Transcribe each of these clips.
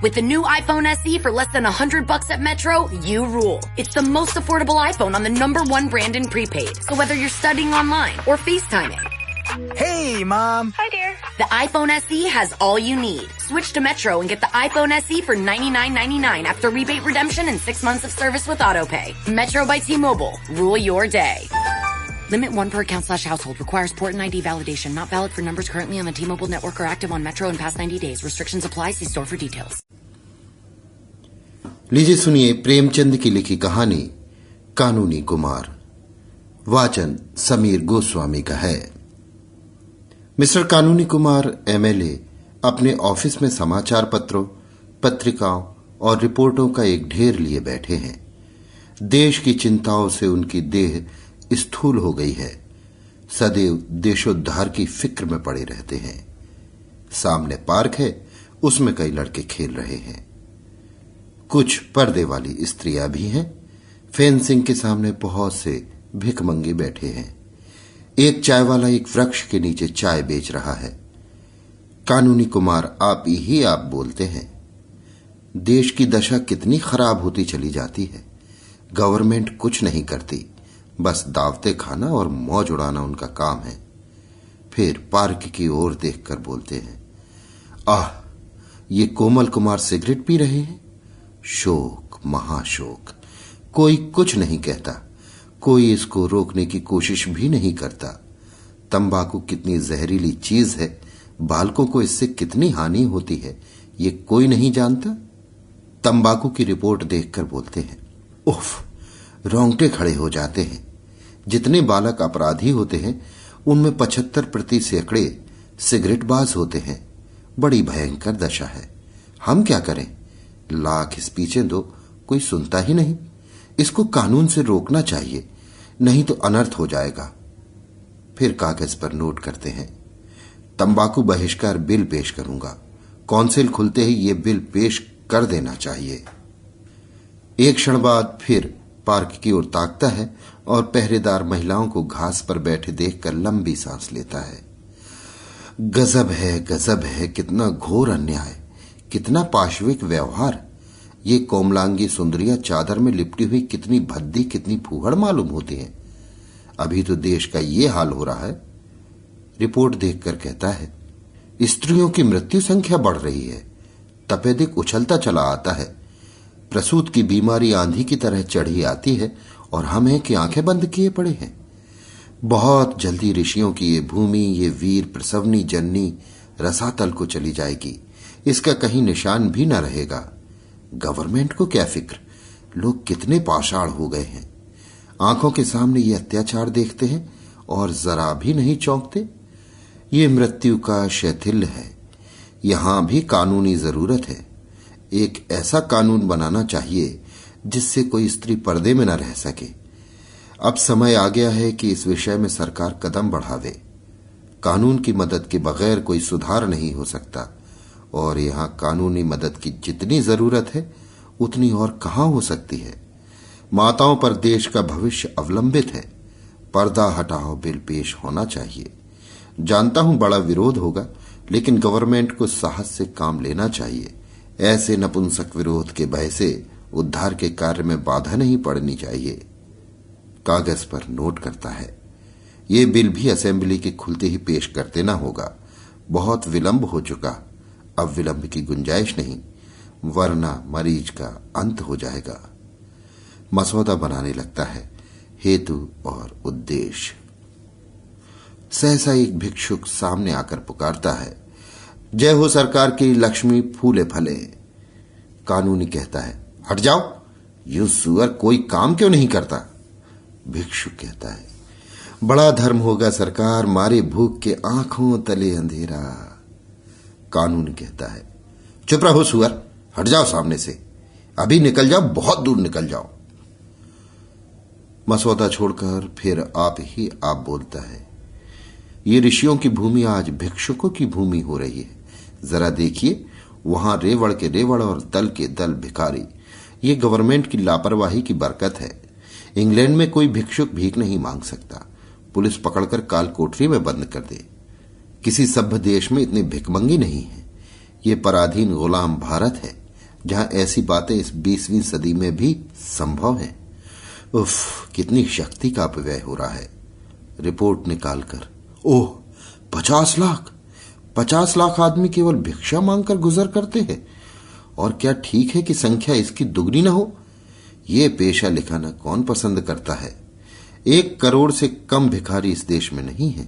With the new iPhone SE for less than $100 at Metro, you rule. It's the most affordable iPhone on the #1 brand in prepaid. So whether you're studying online or FaceTiming. Hey, Mom. Hi, dear. The iPhone SE has all you need. Switch to Metro and get the iPhone SE for $99.99 after rebate redemption and 6 months of service with AutoPay. Metro by T-Mobile. Rule your day. Limit 1 per account/household. Requires port and ID validation. Not valid for numbers currently on the T-Mobile network or active on Metro in past 90 days. Restrictions apply. See store for details. लीजिए सुनिए प्रेमचंद की लिखी कहानी कानूनी कुमार। वाचन समीर गोस्वामी का है। Mister कानूनी कुमार एमएलए अपने ऑफिस में समाचार पत्रों, पत्रिकाओं और रिपोर्टों का एक ढेर लिए बैठे हैं। देश की चिंताओं से उनकी देह स्थूल हो गई है। सदैव देशोद्धार की फिक्र में पड़े रहते हैं। सामने पार्क है, उसमें कई लड़के खेल रहे हैं। कुछ पर्दे वाली स्त्रियां भी हैं। फेंसिंग के सामने बहुत से भिखमंगे बैठे हैं। एक चाय वाला एक वृक्ष के नीचे चाय बेच रहा है। कानूनी कुमार आप ही आप बोलते हैं। देश की दशा कितनी खराब होती चली जाती है। गवर्नमेंट कुछ नहीं करती, बस दावते खाना और मौज उड़ाना उनका काम है। फिर पार्क की ओर देखकर बोलते हैं, आह, ये कोमल कुमार सिगरेट पी रहे हैं। शोक, महाशोक। कोई कुछ नहीं कहता, कोई इसको रोकने की कोशिश भी नहीं करता। तंबाकू कितनी जहरीली चीज है, बालकों को इससे कितनी हानि होती है, ये कोई नहीं जानता। तंबाकू की रिपोर्ट देखकर बोलते हैं, उफ, रोंगटे खड़े हो जाते हैं। जितने बालक अपराधी होते हैं उनमें 75% सिगरेटबाज होते हैं। बड़ी भयंकर दशा है। हम क्या करें? लाख इस पीछे दो, कोई सुनता ही नहीं। इसको कानून से रोकना चाहिए, नहीं तो अनर्थ हो जाएगा। फिर कागज पर नोट करते हैं, तंबाकू बहिष्कार बिल पेश करूंगा। काउंसिल खुलते ही ये बिल पेश कर देना चाहिए। एक क्षण बाद फिर पार्क की ओर ताकता है और पहरेदार महिलाओं को घास पर बैठे देखकर लंबी सांस लेता है। गजब है, गजब है, कितना घोर अन्याय, कितना पाशविक व्यवहार। ये कोमलांगी सुंदरियां चादर में लिपटी हुई कितनी भद्दी, कितनी फूहड़ मालूम होती हैं। अभी तो देश का ये हाल हो रहा है। रिपोर्ट देखकर कहता है, स्त्रियों की मृत्यु संख्या बढ़ रही है। तपेदिक उछलता चला आता है। प्रसूत की बीमारी आंधी की तरह चढ़ी आती है और हम हैं कि आंखें बंद किए पड़े हैं। बहुत जल्दी ऋषियों की ये भूमि, ये वीर प्रसवनी जननी रसातल को चली जाएगी। इसका कहीं निशान भी न रहेगा। गवर्नमेंट को क्या फिक्र, लोग कितने पाषाण हो गए हैं। आंखों के सामने ये अत्याचार देखते हैं और जरा भी नहीं चौंकते। ये मृत्यु का शैथिल्य है। यहां भी कानूनी जरूरत है। एक ऐसा कानून बनाना चाहिए जिससे कोई स्त्री पर्दे में न रह सके। अब समय आ गया है कि इस विषय में सरकार कदम बढ़ावे। कानून की मदद के बगैर कोई सुधार नहीं हो सकता और यहां कानूनी मदद की जितनी जरूरत है उतनी और कहां हो सकती है। माताओं पर देश का भविष्य अवलंबित है। पर्दा हटाओ बिल पेश होना चाहिए। जानता हूं बड़ा विरोध होगा, लेकिन गवर्नमेंट को साहस से काम लेना चाहिए। ऐसे नपुंसक विरोध के भय से उद्धार के कार्य में बाधा नहीं पड़नी चाहिए। कागज पर नोट करता है, ये बिल भी असेंबली के खुलते ही पेश कर देना होगा। बहुत विलंब हो चुका, अब विलंब की गुंजाइश नहीं, वरना मरीज का अंत हो जाएगा। मसौदा बनाने लगता है, हेतु और उद्देश्य। सहसा एक भिक्षुक सामने आकर पुकारता है, जय हो सरकार की लक्ष्मी फूले फले। कानूनी कहता है, हट जाओ, यूं सुअर कोई काम क्यों नहीं करता। भिक्षुक कहता है, बड़ा धर्म होगा सरकार, मारे भूख के आंखों तले अंधेरा। कानून कहता है, चुप रहो सुअर, हट जाओ सामने से, अभी निकल जाओ, बहुत दूर निकल जाओ। मसौदा छोड़कर फिर आप ही आप बोलता है, ये ऋषियों की भूमि आज भिक्षुकों की भूमि हो रही है। जरा देखिए, वहां रेवड़ के रेवड़ और दल के दल भिखारी। ये गवर्नमेंट की लापरवाही की बरकत है। इंग्लैंड में कोई भिक्षुक भीख नहीं मांग सकता, पुलिस पकड़कर काल कोठरी में बंद कर दे। किसी सभ्य देश में इतने भिखमंगी नहीं है। ये पराधीन गुलाम भारत है। जहां ऐसी बातें इस 20वीं सदी में भी संभव हैं। उफ, कितनी शक्ति का अपव्यय हो रहा है। रिपोर्ट निकालकर, ओह 50 लाख आदमी केवल भिक्षा मांगकर गुजर करते हैं। और क्या ठीक है कि संख्या इसकी दुगनी न हो? ये पेशा लिखाना कौन पसंद करता है? 1 करोड़ से कम भिखारी इस देश में नहीं है।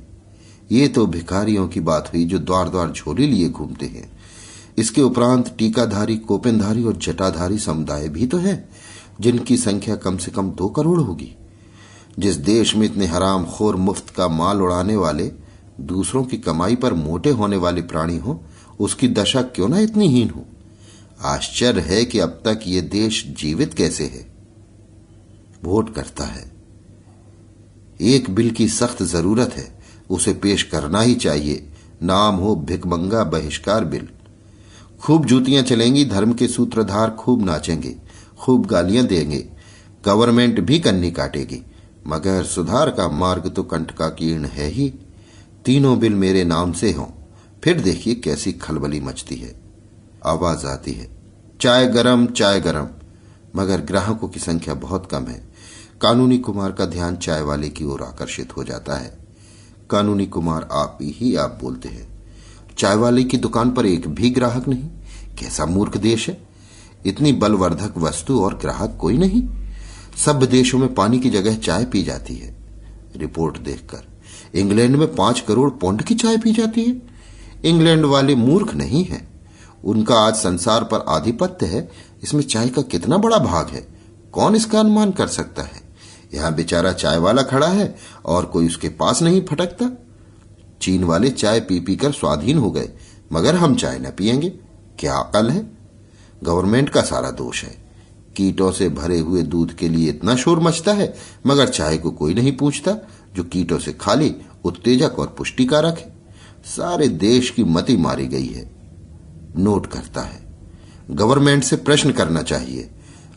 ये तो भिखारियों की बात हुई जो द्वार द्वार झोली लिए घूमते हैं। इसके उपरांत टीकाधारी, कोपेनधारी और जटाधारी समुदाय भी तो है, जिनकी संख्या कम से कम 2 करोड़ होगी। जिस देश में इतने हराम खोर मुफ्त का माल उड़ाने वाले, दूसरों की कमाई पर मोटे होने वाले प्राणी हो, उसकी दशा क्यों ना इतनी हीन हो। आश्चर्य है कि अब तक ये देश जीवित कैसे है। वोट करता है। एक बिल की सख्त जरूरत है, उसे पेश करना ही चाहिए। नाम हो भिखमंगा बहिष्कार बिल। खूब जूतियां चलेंगी, धर्म के सूत्रधार खूब नाचेंगे, खूब गालियां देंगे, गवर्नमेंट भी कन्नी काटेगी, मगर सुधार का मार्ग तो कंटकाकीर्ण है ही। तीनों बिल मेरे नाम से हों, फिर देखिए कैसी खलबली मचती है। आवाज आती है, चाय गरम, चाय गरम। मगर ग्राहकों की संख्या बहुत कम है। कानूनी कुमार का ध्यान चाय वाले की ओर आकर्षित हो जाता है। कानूनी कुमार आप ही आप बोलते हैं। चाय वाले की दुकान पर एक भी ग्राहक नहीं। कैसा मूर्ख देश है। इतनी बलवर्धक वस्तु और ग्राहक कोई नहीं। सब देशों में पानी की जगह चाय पी जाती है। रिपोर्ट देखकर, इंग्लैंड में 5 करोड़ पौंड की चाय पी जाती है। इंग्लैंड वाले मूर्ख नहीं हैं। उनका आज संसार पर आधिपत्य है। इसमें चाय का कितना बड़ा भाग है, कौन इसका अनुमान कर सकता है। यहां बेचारा चाय वाला खड़ा है और कोई उसके पास नहीं फटकता। चीन वाले चाय पी पी कर स्वाधीन हो गए, मगर हम चाय न पिएंगे। क्या अकल है। गवर्नमेंट का सारा दोष है। कीटों से भरे हुए दूध के लिए इतना शोर मचता है, मगर चाय को कोई नहीं पूछता, जो कीटों से खाली, उत्तेजक और पुष्टिकारक है। सारे देश की मति मारी गई है। नोट करता है, गवर्नमेंट से प्रश्न करना चाहिए।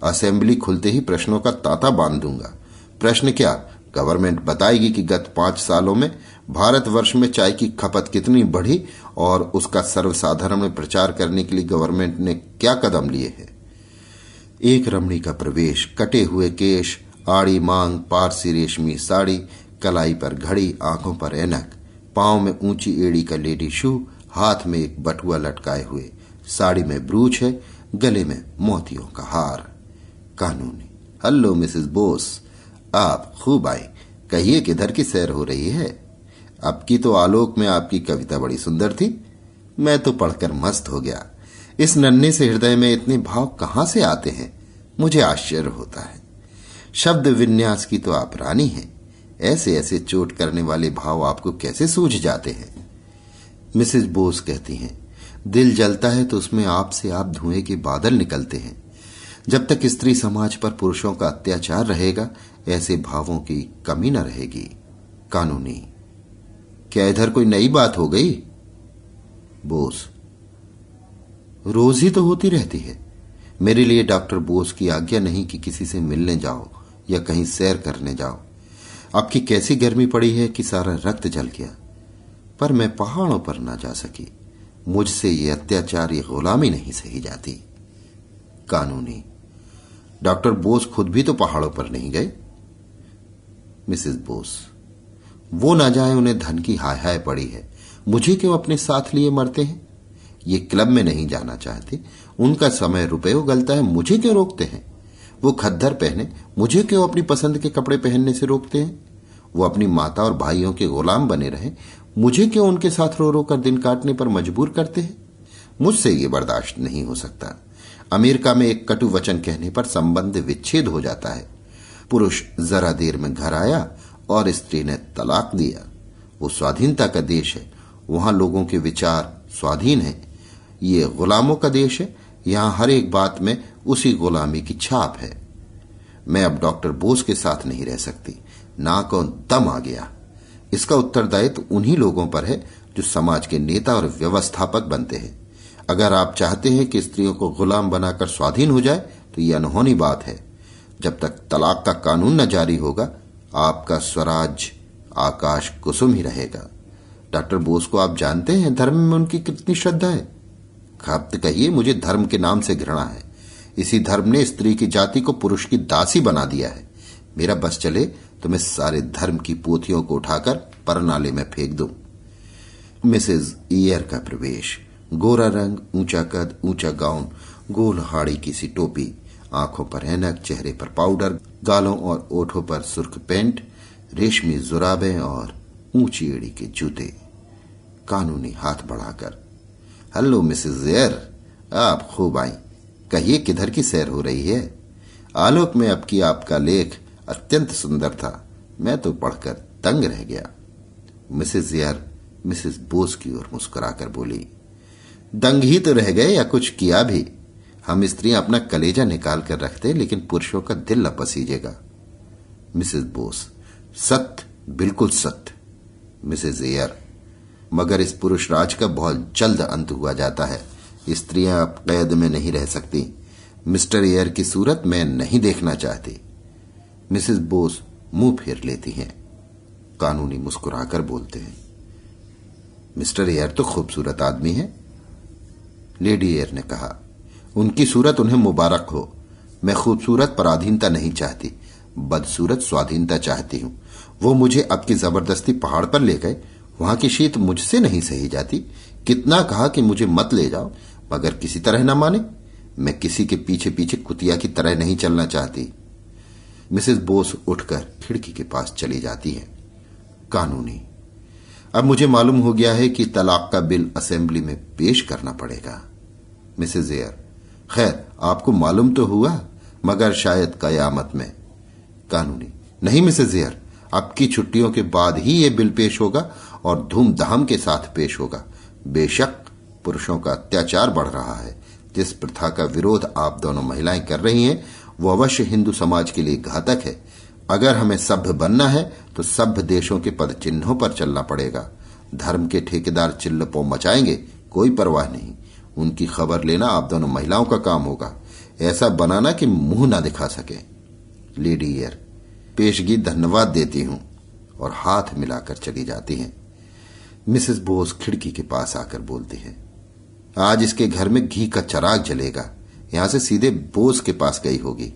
असेंबली खुलते ही प्रश्नों का तांता बांध दूंगा। प्रश्न क्या, गवर्नमेंट बताएगी कि गत 5 सालों में भारतवर्ष में चाय की खपत कितनी बढ़ी और उसका सर्वसाधारण में प्रचार करने के लिए गवर्नमेंट ने क्या कदम लिए हैं। एक रमणी का प्रवेश, कटे हुए केश, आड़ी मांग, पारसी रेशमी साड़ी, कलाई पर घड़ी, आंखों पर ऐनक, पांव में ऊंची एड़ी का लेडी शू, हाथ में एक बटुआ लटकाए हुए, साड़ी में ब्रूच है, गले में मोतियों का हार। कानूनी, हेलो मिसेस बोस, आप खूब आई। कहिए किधर की सैर हो रही है। अब की तो आलोक में आपकी कविता बड़ी सुंदर थी। मैं तो पढ़कर मस्त हो गया। इस नन्हे से हृदय में इतने भाव कहां से आते हैं, मुझे आश्चर्य होता है। शब्द विन्यास की तो आप रानी हैं। ऐसे ऐसे चोट करने वाले भाव आपको कैसे सूझ जाते हैं। मिसेस बोस कहती हैं, दिल जलता है तो उसमें आप से आप धुएं के बादल निकलते हैं। जब तक स्त्री समाज पर पुरुषों का अत्याचार रहेगा, ऐसे भावों की कमी न रहेगी। कानूनी, क्या इधर कोई नई बात हो गई। बोस, रोज ही तो होती रहती है। मेरे लिए डॉक्टर बोस की आज्ञा नहीं कि किसी से मिलने जाओ या कहीं सैर करने जाओ। आपकी कैसी गर्मी पड़ी है कि सारा रक्त जल गया। पर मैं पहाड़ों पर ना जा सकी। मुझसे ये अत्याचार, ये गुलामी नहीं सही जाती। कानूनी, डॉक्टर बोस खुद भी तो पहाड़ों पर नहीं गए। मिसेस बोस, वो ना जाए, उन्हें धन की हाय हाय पड़ी है। मुझे क्यों अपने साथ लिए मरते हैं। ये क्लब में नहीं जाना चाहते, उनका समय रुपए उगलता है, मुझे क्यों रोकते हैं। वो खद्दर पहने, मुझे क्यों अपनी पसंद के कपड़े पहनने से रोकते हैं। वो अपनी माता और भाइयों के गुलाम बने रहे, मुझे क्यों उनके साथ रो रो कर दिन काटने पर मजबूर करते हैं। मुझसे ये बर्दाश्त नहीं हो सकता। अमेरिका में एक कटु वचन कहने पर संबंध विच्छेद हो जाता है। पुरुष जरा देर में घर आया और स्त्री ने तलाक दिया। वो स्वाधीनता का देश है, वहां लोगों के विचार स्वाधीन है। ये गुलामों का देश है, यहां हर एक बात में उसी गुलामी की छाप है। मैं अब डॉक्टर बोस के साथ नहीं रह सकती। नाक और दम आ गया। इसका उत्तरदायित्व उन्हीं लोगों पर है जो समाज के नेता और व्यवस्थापक बनते हैं। अगर आप चाहते हैं कि स्त्रियों को गुलाम बनाकर स्वाधीन हो जाए तो यह अनहोनी बात है। जब तक तलाक का कानून न जारी होगा, आपका स्वराज आकाश कुसुम ही रहेगा। डॉक्टर बोस को आप जानते हैं, धर्म में उनकी कितनी श्रद्धा है। खप्त कहिए, मुझे धर्म के नाम से घृणा है। इसी धर्म ने स्त्री की जाति को पुरुष की दासी बना दिया है। मेरा बस चले तो मैं सारे धर्म की पोथियों को उठाकर परनाले में फेंक दूं। मिसेज ईयर का प्रवेश, गोरा रंग, ऊंचा कद, ऊंचा गाउन, गोल हाड़ी की सी टोपी, आंखों पर ऐनक, चेहरे पर पाउडर, गालों और ओठों पर सुर्ख पेंट, रेशमी जुराबें और ऊंची एड़ी के जूते। कानूनी हाथ बढ़ाकर, हेलो मिसेज ईयर, आप खूब आई। कहिए किधर की सैर हो रही है? आलोक में अब की आपका लेख अत्यंत सुंदर था, मैं तो पढ़कर तंग रह गया। मिसेज ईयर मिसेस बोस की ओर मुस्कुराकर बोली, दंग ही तो रह गए या कुछ किया भी? हम स्त्रियां अपना कलेजा निकाल कर रखते, लेकिन पुरुषों का दिल न पसीजेगा। मिसेस बोस, सत्य, बिल्कुल सत्य। मिसेज ईयर, मगर इस पुरुष राज का बहुत जल्द अंत हुआ जाता है। स्त्रियां अब कैद में नहीं रह सकती। मिस्टर ईयर की सूरत मैं नहीं देखना चाहती। मिसेस बोस मुंह फेर लेती हैं। कानूनी मुस्कुराकर बोलते हैं, मिस्टर ईयर तो खूबसूरत आदमी है। लेडी ईयर ने कहा, उनकी सूरत उन्हें मुबारक हो। मैं खूबसूरत पराधीनता नहीं चाहती, बदसूरत स्वाधीनता चाहती हूं। वो मुझे अब की जबरदस्ती पहाड़ पर ले गए, वहां की शीत मुझसे नहीं सही जाती। कितना कहा कि मुझे मत ले जाओ, मगर किसी तरह न माने। मैं किसी के पीछे पीछे कुतिया की तरह नहीं चलना चाहती। मिसेस बोस उठकर खिड़की के पास चली जाती है। कानूनी, अब मुझे मालूम हो गया है कि तलाक का बिल असेंबली में पेश करना पड़ेगा। मिसेज ईयर, खैर आपको मालूम तो हुआ, मगर शायद कयामत में। कानूनी, नहीं मिसेज ईयर, अब की छुट्टियों के बाद ही यह बिल पेश होगा और धूमधाम के साथ पेश होगा। बेशक पुरुषों का अत्याचार बढ़ रहा है। जिस प्रथा का विरोध आप दोनों महिलाएं कर रही हैं, वो अवश्य हिंदू समाज के लिए घातक है। अगर हमें सभ्य बनना है तो सभ्य देशों के पद चिन्हों पर चलना पड़ेगा। धर्म के ठेकेदार चिल्लपो मचाएंगे, कोई परवाह नहीं। उनकी खबर लेना आप दोनों महिलाओं का काम होगा। ऐसा बनाना कि मुंह ना दिखा सके। लेडी ईयर, पेशगी धन्यवाद देती हूं, और हाथ मिलाकर चली जाती हैं। मिसेस बोस खिड़की के पास आकर बोलती है, आज इसके घर में घी का चिराग जलेगा। यहां से सीधे बोस के पास गई होगी।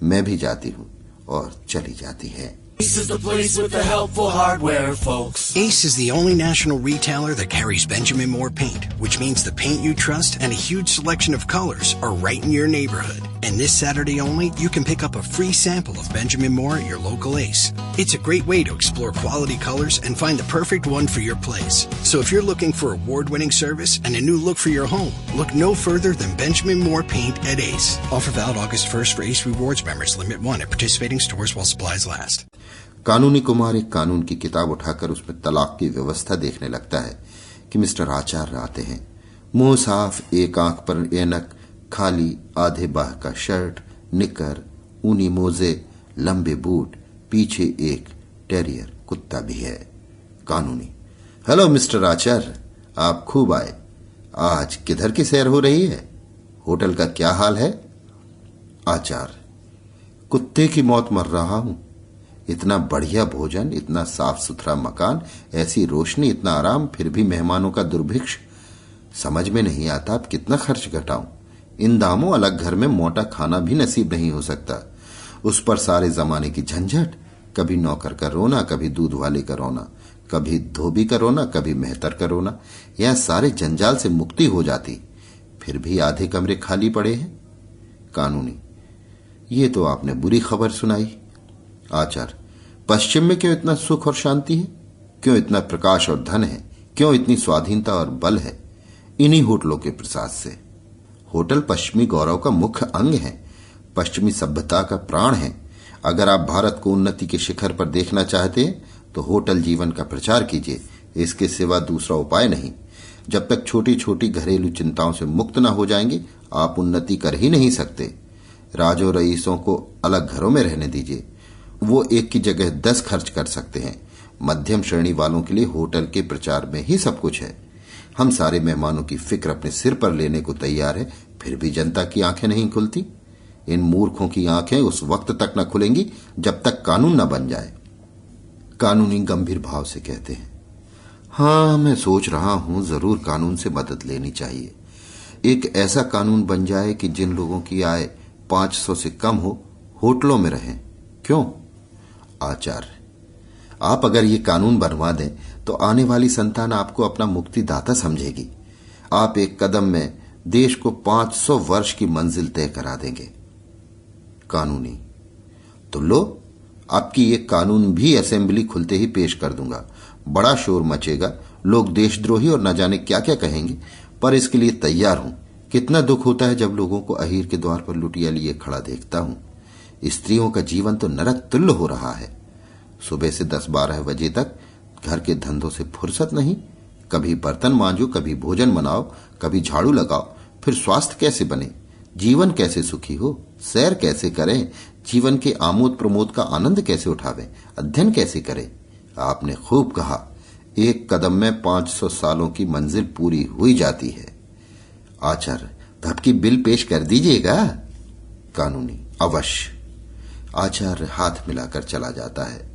मैं भी जाती हूं, और चली जाती है। Ace is the place with the helpful hardware, folks. Ace is the only national retailer that carries Benjamin Moore paint, which means the paint you trust and a huge selection of colors are right in your neighborhood. And this Saturday only, you can pick up a free sample of Benjamin Moore at your local Ace. It's a great way to explore quality colors and find the perfect one for your place. So if you're looking for award-winning service and a new look for your home, look no further than Benjamin Moore paint at Ace. Offer valid August 1st for Ace Rewards members. Limit 1 at participating stores while supplies last. कानूनी कुमार एक कानून की किताब उठाकर उसमें तलाक की व्यवस्था देखने लगता है कि मिस्टर आचार्य आते हैं। मुंह साफ, एक आंख पर ऐनक, खाली आधे बाह का शर्ट, निकर, ऊनी मोजे, लंबे बूट, पीछे एक टेरियर कुत्ता भी है। कानूनी, हेलो मिस्टर आचार्य, आप खूब आए। आज किधर की सैर हो रही है? होटल का क्या हाल है? आचार्य, कुत्ते की मौत मर रहा हूं। इतना बढ़िया भोजन, इतना साफ सुथरा मकान, ऐसी रोशनी, इतना आराम, फिर भी मेहमानों का दुर्भिक्ष। समझ में नहीं आता अब कितना खर्च घटाऊं। इन दामों अलग घर में मोटा खाना भी नसीब नहीं हो सकता। उस पर सारे जमाने की झंझट, कभी नौकर का रोना, कभी दूध वाले का रोना, कभी धोबी का रोना, कभी मेहतर का रोना। यह सारे जंजाल से मुक्ति हो जाती, फिर भी आधे कमरे खाली पड़े हैं। कानूनी, ये तो आपने बुरी खबर सुनाई। आचार्य, पश्चिम में क्यों इतना सुख और शांति है? क्यों इतना प्रकाश और धन है? क्यों इतनी स्वाधीनता और बल है? इन्हीं होटलों के प्रसाद से। होटल पश्चिमी गौरव का मुख्य अंग है, पश्चिमी सभ्यता का प्राण है। अगर आप भारत को उन्नति के शिखर पर देखना चाहते हैं तो होटल जीवन का प्रचार कीजिए। इसके सिवा दूसरा उपाय नहीं। जब तक छोटी छोटी घरेलू चिंताओं से मुक्त न हो जाएंगे, आप उन्नति कर ही नहीं सकते। राजों रईसों को अलग घरों में रहने दीजिए, वो एक की जगह 10 खर्च कर सकते हैं। मध्यम श्रेणी वालों के लिए होटल के प्रचार में ही सब कुछ है। हम सारे मेहमानों की फिक्र अपने सिर पर लेने को तैयार है, फिर भी जनता की आंखें नहीं खुलती। इन मूर्खों की आंखें उस वक्त तक न खुलेंगी जब तक कानून न बन जाए। कानूनी गंभीर भाव से कहते हैं, हाँ, मैं सोच रहा हूं जरूर कानून से मदद लेनी चाहिए। एक ऐसा कानून बन जाए कि जिन लोगों की आय 500 से कम हो होटलों में रहें। क्यों? आचार्य, आप अगर ये कानून बनवा दें तो आने वाली संतान आपको अपना मुक्तिदाता समझेगी। आप एक कदम में देश को 500 वर्ष की मंजिल तय करा देंगे। कानूनी, तो लो, आपकी ये कानून भी असेंबली खुलते ही पेश कर दूंगा। बड़ा शोर मचेगा, लोग देशद्रोही और न जाने क्या क्या कहेंगे, पर इसके लिए तैयार हूं। कितना दुख होता है जब लोगों को अहीर के द्वार पर लुटिया लिए खड़ा देखता हूं। स्त्रियों का जीवन तो नरक तुल्य हो रहा है। सुबह से 10-12 बजे तक घर के धंधों से फुर्सत नहीं। कभी बर्तन मांजो, कभी भोजन बनाओ, कभी झाड़ू लगाओ। फिर स्वास्थ्य कैसे बने? जीवन कैसे सुखी हो? सैर कैसे करें? जीवन के आमोद प्रमोद का आनंद कैसे उठावें? अध्ययन कैसे करें? आपने खूब कहा, एक कदम में 500 सालों की मंजिल पूरी हुई जाती है। आचार्य, तो आपकी बिल पेश कर दीजिएगा। कानूनी, अवश्य। आचार्य हाथ मिलाकर चला जाता है।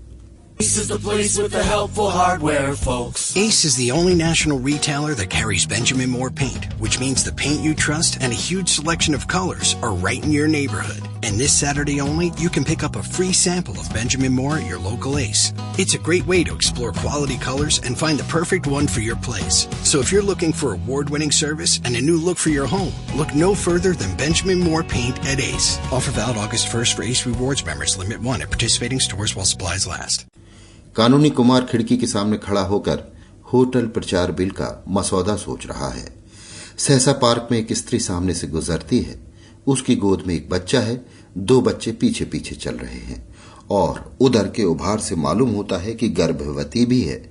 Ace is the place with the helpful hardware, folks. Ace is the only national retailer that carries Benjamin Moore paint, which means the paint you trust and a huge selection of colors are right in your neighborhood. And this Saturday only, you can pick up a free sample of Benjamin Moore at your local Ace. It's a great way to explore quality colors and find the perfect one for your place. So if you're looking for award-winning service and a new look for your home, look no further than Benjamin Moore paint at Ace. Offer valid August 1st for Ace Rewards members. Limit 1 at participating stores while supplies last. कानूनी कुमार खिड़की के सामने खड़ा होकर hotel प्रचार bill का मसौदा सोच रहा है। सहसा पार्क में एक स्त्री सामने से गुजरती है। उसकी गोद में एक बच्चा है। 2 बच्चे पीछे पीछे चल रहे हैं और उधर के उभार से मालूम होता है कि गर्भवती भी है।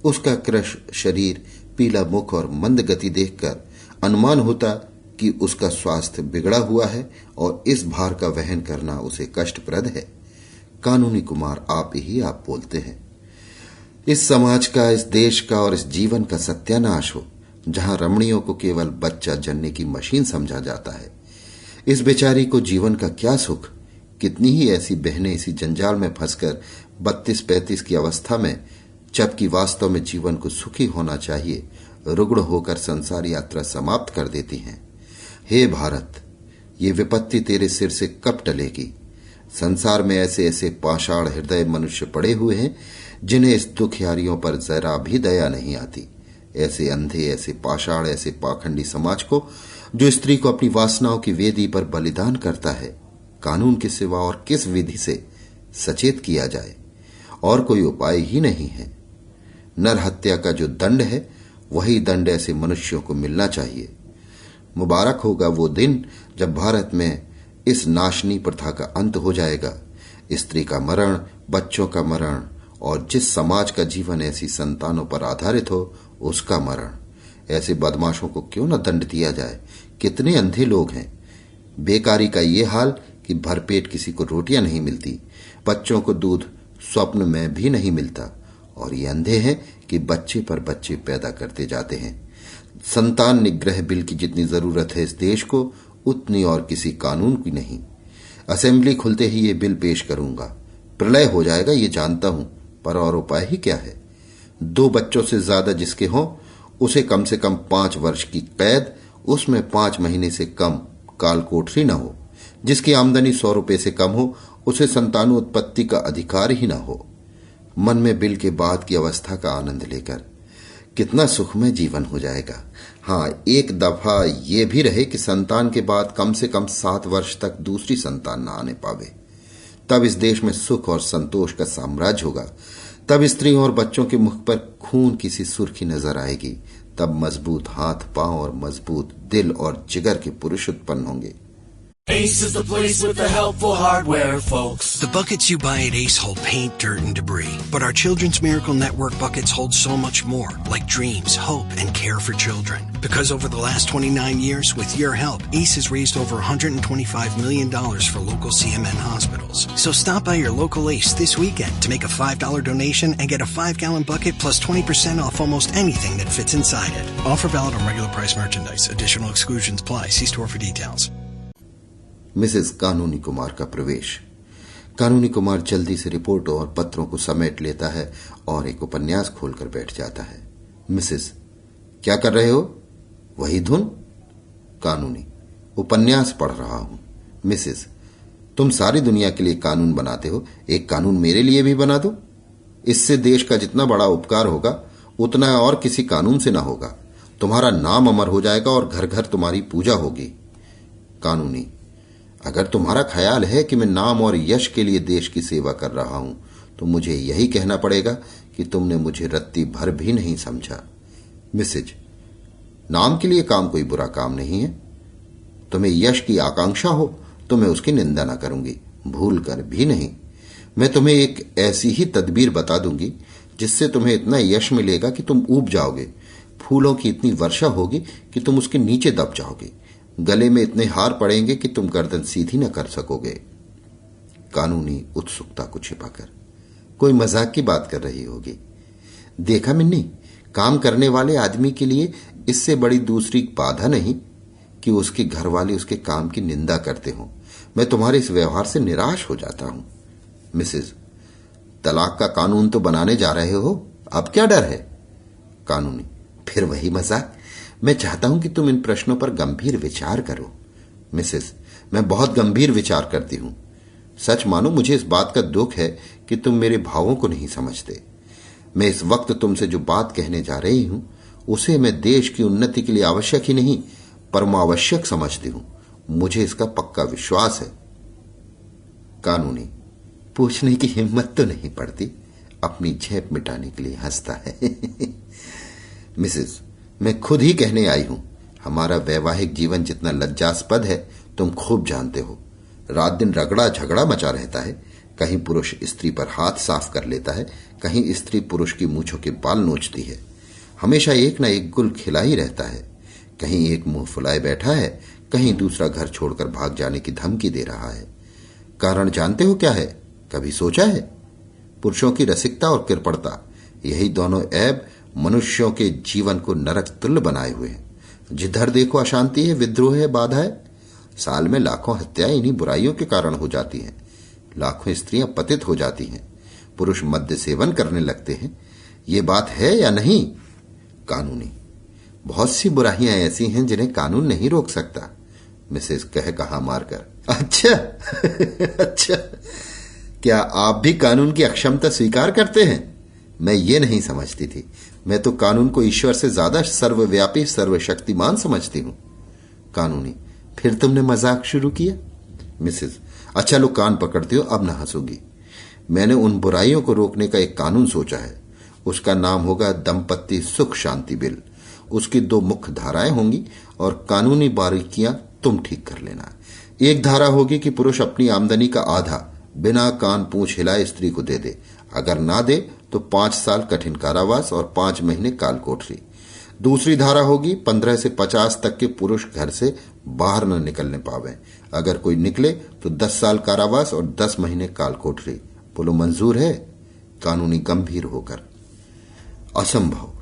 उसका कृश शरीर, पीला मुख और मंद गति देखकर अनुमान होता कि उसका स्वास्थ्य बिगड़ा हुआ है और इस भार का वहन करना उसे कष्टप्रद है। कानूनी कुमार आप ही आप बोलते हैं। इस समाज का, इस देश का और इस जीवन का सत्यानाश हो, जहां रमणियों को केवल बच्चा जनने की मशीन समझा जाता है। इस बेचारी को जीवन का क्या सुख। कितनी ही ऐसी बहनें इसी जंजाल में फंसकर 32-35 की अवस्था में, जबकि वास्तव में जीवन को सुखी होना चाहिए, रुग्ण होकर संसार यात्रा समाप्त कर देती हैं। हे भारत, ये विपत्ति तेरे सिर से कब टलेगी? संसार में ऐसे ऐसे पाषाण हृदय मनुष्य पड़े हुए हैं जिन्हें इस दुखियारियों पर जरा भी दया नहीं आती। ऐसे अंधे, ऐसे पाषाण, ऐसे पाखंडी समाज को, जो स्त्री को अपनी वासनाओं की वेदी पर बलिदान करता है, कानून के सिवा और किस विधि से सचेत किया जाए? और कोई उपाय ही नहीं है। नर हत्या का जो दंड है, वही दंड ऐसे मनुष्यों को मिलना चाहिए। मुबारक होगा वो दिन जब भारत में इस नाशनी प्रथा का अंत हो जाएगा। स्त्री का मरण, बच्चों का मरण और जिस समाज का जीवन ऐसी संतानों पर आधारित हो, उसका मरण। ऐसे बदमाशों को क्यों न दंड दिया जाए? कितने अंधे लोग हैं। बेकारी का ये हाल कि भरपेट किसी को रोटियां नहीं मिलती, बच्चों को दूध स्वप्न में भी नहीं मिलता, और ये अंधे हैं कि बच्चे पर बच्चे पैदा करते जाते हैं। संतान निग्रह बिल की जितनी जरूरत है इस देश को, उतनी और किसी कानून की नहीं। असेंबली खुलते ही ये बिल पेश करूंगा। प्रलय हो जाएगा ये जानता हूं, पर और उपाय ही क्या है? 2 बच्चों से ज्यादा जिसके हों, उसे कम से कम 5 वर्ष की कैद, उसमें 5 महीने से कम काल कोठरी न हो। जिसकी आमदनी 100 रुपए से कम हो, उसे संतानोत्पत्ति का अधिकार ही न हो। मन में बिल के बाद की अवस्था का आनंद लेकर कितना सुखमय जीवन हो जाएगा। हाँ, एक दफा ये भी रहे कि संतान के बाद कम से कम 7 वर्ष तक दूसरी संतान न आने पावे। तब इस देश में सुख और संतोष का साम्राज्य होगा। तब स्त्रियों और बच्चों के मुख पर खून की सी सुर्खी नजर आएगी। तब मजबूत हाथ पांव और मजबूत दिल और जिगर के पुरुष उत्पन्न होंगे। Ace is the place with the helpful hardware, folks. The buckets you buy at Ace hold paint, dirt, and debris. But our Children's Miracle Network buckets hold so much more, like dreams, hope, and care for children. Because over the last 29 years, with your help, Ace has raised over $125 million for local CMN hospitals. So stop by your local Ace this weekend to make a $5 donation and get a 5-gallon bucket plus 20% off almost anything that fits inside it. Offer valid on regular price merchandise. Additional exclusions apply. See store for details. Mrs कानूनी कुमार का प्रवेश। कानूनी कुमार जल्दी से रिपोर्टों और पत्रों को समेट लेता है और एक उपन्यास खोलकर बैठ जाता है। मिसेस, क्या कर रहे हो? वही धुन? कानूनी, उपन्यास पढ़ रहा हूं। मिसेस, तुम सारी दुनिया के लिए कानून बनाते हो, एक कानून मेरे लिए भी बना दो। इससे देश का जितना बड़ा उपकार होगा उतना और किसी कानून से ना होगा। तुम्हारा नाम अमर हो जाएगा और घर घर तुम्हारी पूजा होगी। कानूनी, अगर तुम्हारा ख्याल है कि मैं नाम और यश के लिए देश की सेवा कर रहा हूं तो मुझे यही कहना पड़ेगा कि तुमने मुझे रत्ती भर भी नहीं समझा। मिसेज, नाम के लिए काम कोई बुरा काम नहीं है। तुम्हें यश की आकांक्षा हो तो मैं उसकी निंदा न करूंगी, भूल कर भी नहीं। मैं तुम्हें एक ऐसी ही तदबीर बता दूंगी जिससे तुम्हें इतना यश मिलेगा कि तुम ऊब जाओगे, फूलों की इतनी वर्षा होगी कि तुम उसके नीचे दब जाओगे, गले में इतने हार पड़ेंगे कि तुम गर्दन सीधी न कर सकोगे। कानूनी उत्सुकता को छिपाकर, कोई मजाक की बात कर रही होगी। देखा मिन्नी, काम करने वाले आदमी के लिए इससे बड़ी दूसरी बाधा नहीं कि उसके घर वाले उसके काम की निंदा करते हों। मैं तुम्हारे इस व्यवहार से निराश हो जाता हूं। मिसेज, तलाक का कानून तो बनाने जा रहे हो, अब क्या डर है? कानूनी, फिर वही मजाक। मैं चाहता हूं कि तुम इन प्रश्नों पर गंभीर विचार करो। मिसेस, मैं बहुत गंभीर विचार करती हूं। सच मानो मुझे इस बात का दुख है कि तुम मेरे भावों को नहीं समझते। मैं इस वक्त तुमसे जो बात कहने जा रही हूं उसे मैं देश की उन्नति के लिए आवश्यक ही नहीं परमावश्यक समझती हूं। मुझे इसका पक्का विश्वास है। कानूनी, पूछने की हिम्मत तो नहीं पड़ती, अपनी झेप मिटाने के लिए हंसता है। मिसेस, मैं खुद ही कहने आई हूं, हमारा वैवाहिक जीवन जितना लज्जास्पद है तुम खूब जानते हो। रात दिन रगड़ा झगड़ा मचा रहता है। कहीं पुरुष स्त्री पर हाथ साफ कर लेता है, कहीं स्त्री पुरुष की मूंछों के बाल नोचती है। हमेशा एक न एक गुल खिला ही रहता है। कहीं एक मुंह फुलाए बैठा है, कहीं दूसरा घर छोड़कर भाग जाने की धमकी दे रहा है। कारण जानते हो क्या है? कभी सोचा है? पुरुषों की रसिकता और कृपणता, यही दोनों ऐब मनुष्यों के जीवन को नरक तुल्य बनाए हुए हैं। जिधर देखो अशांति है, विद्रोह है, बाधा है। साल में लाखों हत्याएं इन्हीं बुराइयों के कारण हो जाती हैं। लाखों स्त्रियां पतित हो जाती हैं। पुरुष मद्य सेवन करने लगते हैं। ये बात है या नहीं? कानूनी, बहुत सी बुराइयां ऐसी हैं जिन्हें कानून नहीं रोक सकता। मिसेस कह कहा मारकर, अच्छा अच्छा, क्या आप भी कानून की अक्षमता स्वीकार करते हैं? मैं ये नहीं समझती थी। मैं तो कानून को ईश्वर से ज्यादा सर्वव्यापी सर्वशक्तिमान समझती हूं। कानूनी, फिर तुमने मजाक शुरू किया? मिसेस, अच्छा लो, कान पकड़ती हो, अब ना हंसोगी। मैंने उन बुराइयों को रोकने का एक कानून सोचा है। उसका नाम होगा दंपत्ति सुख शांति बिल। उसकी 2 मुख्य धाराएं होंगी और कानूनी बारीकियां तुम ठीक कर लेना। एक धारा होगी कि पुरुष अपनी आमदनी का आधा बिना कान पूंछ हिलाए स्त्री को दे दे। अगर ना दे तो 5 साल कठिन कारावास और 5 महीने काल कोठरी। दूसरी धारा होगी 15 से 50 तक के पुरुष घर से बाहर न निकलने पावे। अगर कोई निकले तो 10 साल कारावास और 10 महीने काल कोठरी। बोलो, मंजूर है? कानूनी गंभीर होकर, असंभव।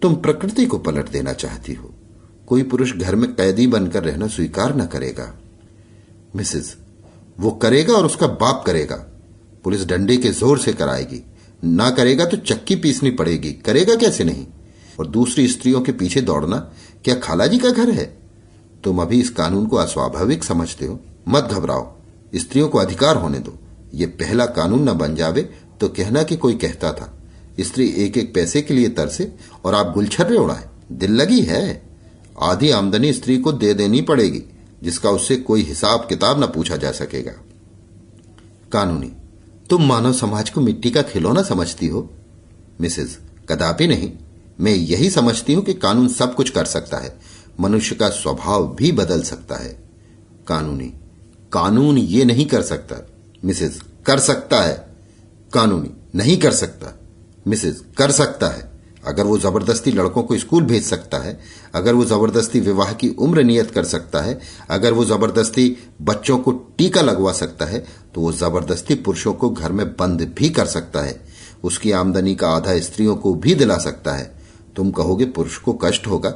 तुम प्रकृति को पलट देना चाहती हो। कोई पुरुष घर में कैदी बनकर रहना स्वीकार न करेगा। मिसेस, वो करेगा और उसका बाप करेगा। पुलिस डंडे के जोर से कराएगी। ना करेगा तो चक्की पीसनी पड़ेगी। करेगा कैसे नहीं? और दूसरी स्त्रियों के पीछे दौड़ना क्या खालाजी का घर है? तुम अभी इस कानून को अस्वाभाविक समझते हो। मत घबराओ, स्त्रियों को अधिकार होने दो। ये पहला कानून न बन जावे तो कहना कि कोई कहता था। स्त्री एक एक पैसे के लिए तरसे और आप गुलछर्रे उड़ाए। दिल लगी है? आधी आमदनी स्त्री को दे देनी पड़ेगी, जिसका उससे कोई हिसाब किताब न पूछा जा सकेगा। कानूनी, तुम मानव समाज को मिट्टी का खिलौना समझती हो। मिसेस, कदापि नहीं। मैं यही समझती हूं कि कानून सब कुछ कर सकता है, मनुष्य का स्वभाव भी बदल सकता है। कानूनी, कानून ये नहीं कर सकता। मिसेस, कर सकता है। कानूनी, नहीं कर सकता। मिसेस, कर सकता है। अगर वो जबरदस्ती लड़कों को स्कूल भेज सकता है, अगर वो जबरदस्ती विवाह की उम्र नियत कर सकता है, अगर वो जबरदस्ती बच्चों को टीका लगवा सकता है, तो वो जबरदस्ती पुरुषों को घर में बंद भी कर सकता है। उसकी आमदनी का आधा स्त्रियों को भी दिला सकता है। तुम कहोगे पुरुष को कष्ट होगा।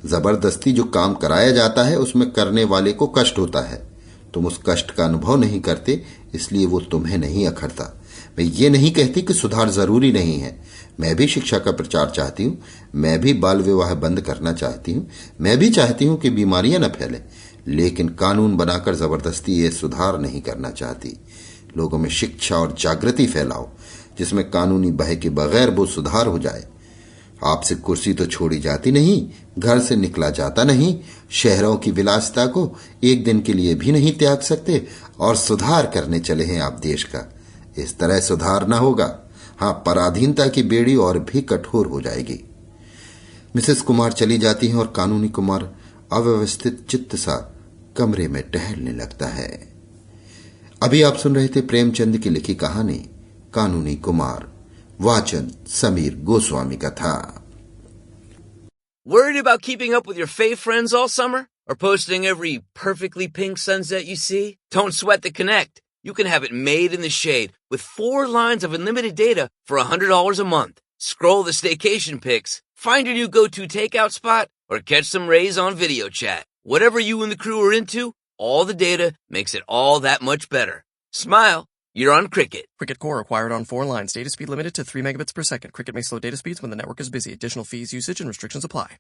जबरदस्ती जो काम कराया जाता है उसमें करने वाले को कष्ट होता है। तुम उस कष्ट का अनुभव नहीं करते, इसलिए वो तुम्हें नहीं अखरता। मैं ये नहीं कहती कि सुधार जरूरी नहीं है। मैं भी शिक्षा का प्रचार चाहती हूँ। मैं भी बाल विवाह बंद करना चाहती हूँ। मैं भी चाहती हूँ कि बीमारियां न फैले। लेकिन कानून बनाकर जबरदस्ती ये सुधार नहीं करना चाहती। लोगों में शिक्षा और जागृति फैलाओ, जिसमें कानूनी भय के बगैर वो सुधार हो जाए। आपसे कुर्सी तो छोड़ी जाती नहीं, घर से निकला जाता नहीं, शहरों की विलासिता को एक दिन के लिए भी नहीं त्याग सकते और सुधार करने चले हैं आप देश का। इस तरह सुधार ना होगा। हाँ, पराधीनता की बेड़ी और भी कठोर हो जाएगी। मिसेस कुमार चली जाती हैं और कानूनी कुमार अव्यवस्थित चित्त सा कमरे में टहलने लगता है। अभी आप सुन रहे थे प्रेमचंद की लिखी कहानी कानूनी कुमार। वाचन समीर गोस्वामी का था। Worried about keeping up with your fave friends all summer? Or posting every perfectly pink sunset you see? Don't sweat the Connect. You can have it made in the shade with 4 lines of unlimited data for $100 a month. Scroll the staycation pics, find your new go-to takeout spot, or catch some rays on video chat. Whatever you and the crew are into, all the data makes it all that much better. Smile. You're on Cricket. Cricket Core acquired on 4 lines. Data speed limited to 3 megabits per second. Cricket may slow data speeds when the network is busy. Additional fees, usage, and restrictions apply.